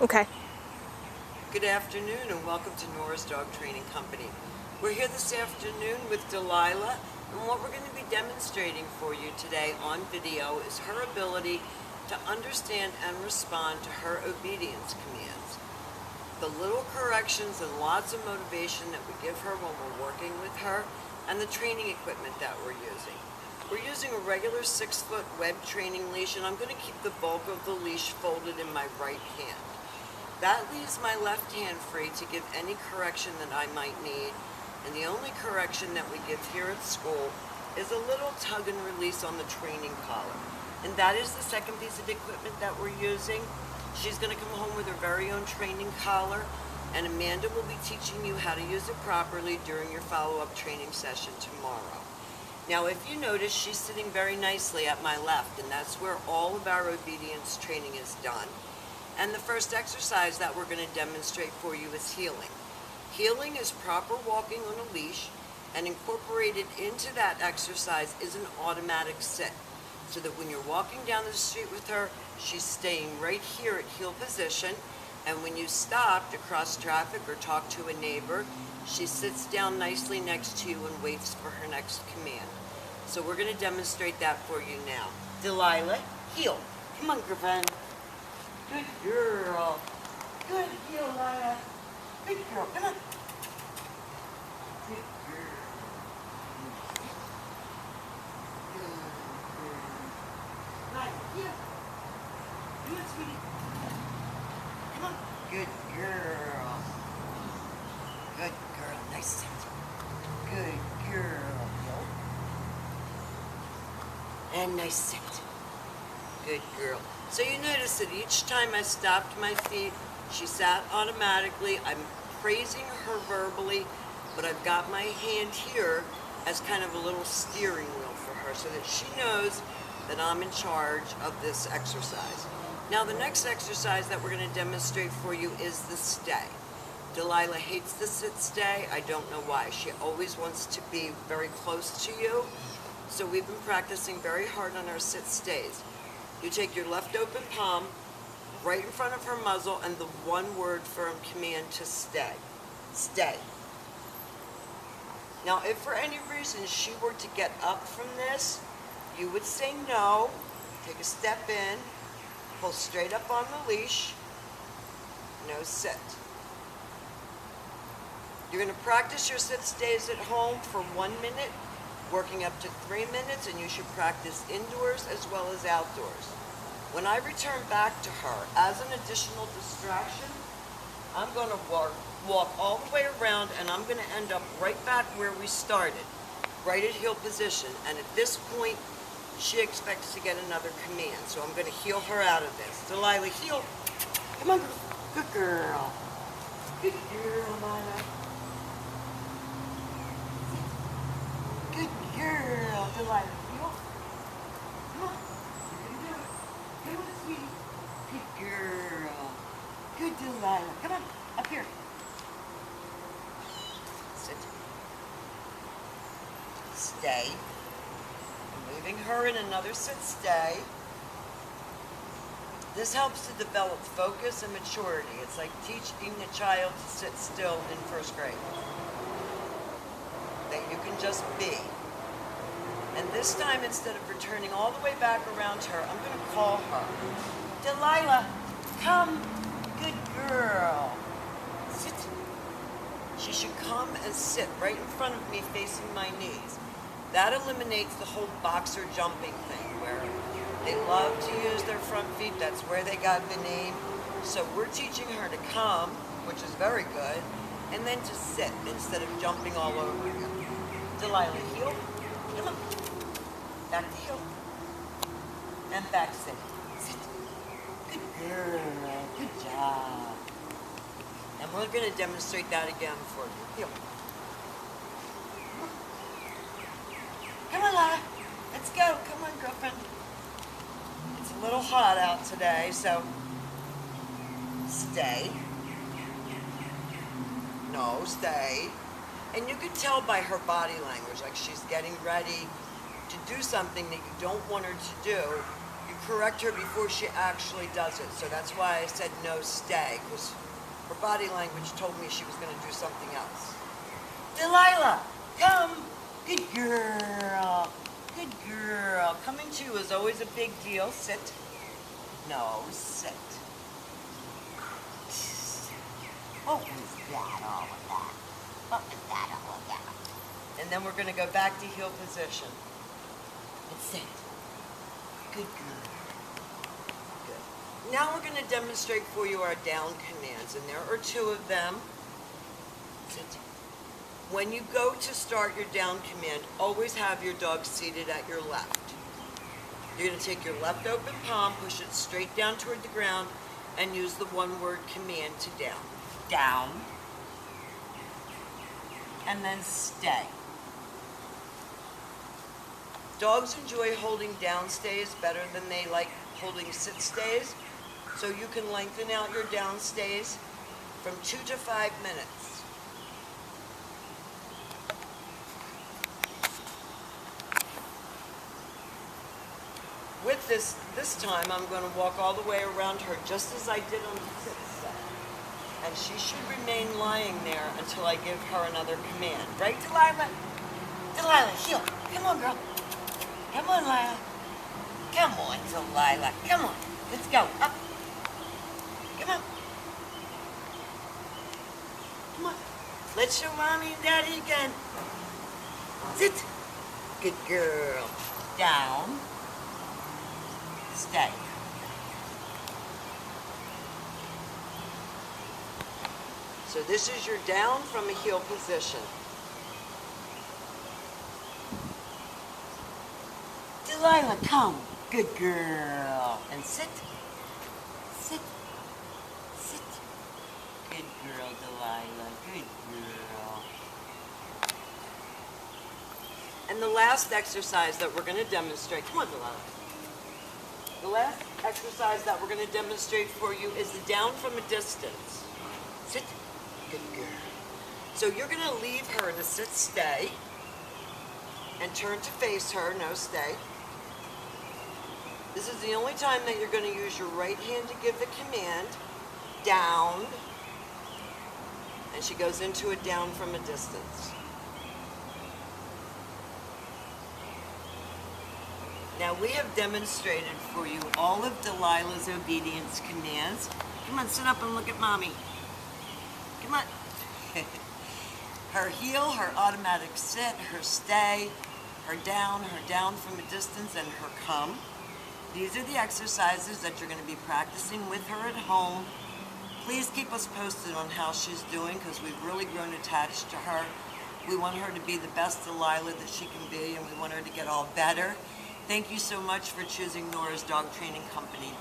Okay. Good afternoon and welcome to Nora's Dog Training Company. We're here this afternoon with Delilah, and what we're going to be demonstrating for you today on video is her ability to understand and respond to her obedience commands. The little corrections and lots of motivation that we give her when we're working with her, and the training equipment that we're using. We're using a regular 6-foot web training leash, and I'm going to keep the bulk of the leash folded in my right hand. That leaves my left hand free to give any correction that I might need, and the only correction that we give here at school is a little tug and release on the training collar. And that is the second piece of equipment that we're using. She's going to come home with her very own training collar, and Amanda will be teaching you how to use it properly during your follow-up training session tomorrow. Now, if you notice, she's sitting very nicely at my left, and that's where all of our obedience training is done. And the first exercise that we're going to demonstrate for you is heeling. Heeling is proper walking on a leash, and incorporated into that exercise is an automatic sit, so that when you're walking down the street with her, she's staying right here at heel position, and when you stop to cross traffic or talk to a neighbor, she sits down nicely next to you and waits for her next command. So we're going to demonstrate that for you now. Delilah, heel. Come on, Griffin. Good girl. Good heel, Lila. Good girl. Come on. Good girl. Good girl. Lila, heel. Come on, sweetie. Come on. Good girl. Good girl. Nice sit. Good girl. Heel. And nice sit. Good girl. So you notice that each time I stopped my feet, she sat automatically. I'm praising her verbally, but I've got my hand here as kind of a little steering wheel for her so that she knows that I'm in charge of this exercise. Now the next exercise that we're going to demonstrate for you is the stay. Delilah hates the sit stay. I don't know why. She always wants to be very close to you. So we've been practicing very hard on our sit stays. You take your left open palm right in front of her muzzle and the one word firm command to stay. Stay. Now, if for any reason she were to get up from this, you would say no, take a step in, pull straight up on the leash, no sit. You're going to practice your sit stays at home for 1 minute, working up to 3 minutes, and you should practice indoors as well as outdoors. When I return back to her, as an additional distraction, I'm going to walk all the way around, and I'm going to end up right back where we started, right at heel position. And at this point, she expects to get another command, so I'm going to heel her out of this. Delilah, heel. Come on, good girl. Good girl, Lila. Good girl, Delilah. Heel. Come on. You can do it. Come on, sweetie. Good girl. Good Delilah. Come on, up here. Sit. Stay. I'm moving her in another sit stay. This helps to develop focus and maturity. It's like teaching a child to sit still in first grade. That you can just be. And this time, instead of returning all the way back around her, I'm going to call her. Delilah, come. Good girl. Sit. She should come and sit right in front of me facing my knees. That eliminates the whole boxer jumping thing where they love to use their front feet. That's where they got the name. So we're teaching her to come, which is very good, and then to sit instead of jumping all over you. Delilah, heel. Come on. Back to heel. And back sit. Sit. Good girl. Good job. And we're going to demonstrate that again for you. Heel. Come on, Lila. Let's go. Come on, girlfriend. It's a little hot out today, so stay. No, stay. And you could tell by her body language, like she's getting ready to do something that you don't want her to do. You correct her before she actually does it. So that's why I said no, stay, because her body language told me she was going to do something else. Delilah, come. Good girl. Good girl. Coming to you is always a big deal. Sit. No, sit. What was that all about? What was that all about? And then we're going to go back to heel position. And sit. Good girl. Good. Now we're going to demonstrate for you our down commands, and there are 2 of them. Sit. When you go to start your down command, always have your dog seated at your left. You're going to take your left open palm, push it straight down toward the ground, and use the one-word command to down. Down. And then stay. Dogs enjoy holding down stays better than they like holding sit stays. So you can lengthen out your down stays from 2 to 5 minutes. With this time, I'm going to walk all the way around her just as I did on the sit set. And she should remain lying there until I give her another command. Right, Delilah? Delilah, heel. Come on, girl. Come on, Lila. Come on, Delilah. Come on. Let's go. Up. Come on. Come on. Let's show Mommy and Daddy again. Sit. Good girl. Down. Stay. So this is your down from a heel position. Delilah, come. Good girl. And sit. Sit. Sit. Good girl, Delilah. Good girl. And the last exercise that we're going to demonstrate. Come on, Delilah. The last exercise that we're going to demonstrate for you is the down from a distance. Sit. Good girl. So you're going to leave her to sit, stay, and turn to face her, no, stay. This is the only time that you're going to use your right hand to give the command, down, and she goes into a down from a distance. Now we have demonstrated for you all of Delilah's obedience commands. Come on, sit up and look at Mommy. Come on. Her heel, her automatic sit, her stay, her down from a distance, and her come. These are the exercises that you're going to be practicing with her at home. Please keep us posted on how she's doing, because we've really grown attached to her. We want her to be the best Delilah that she can be, and we want her to get all better. Thank you so much for choosing Nora's Dog Training Company.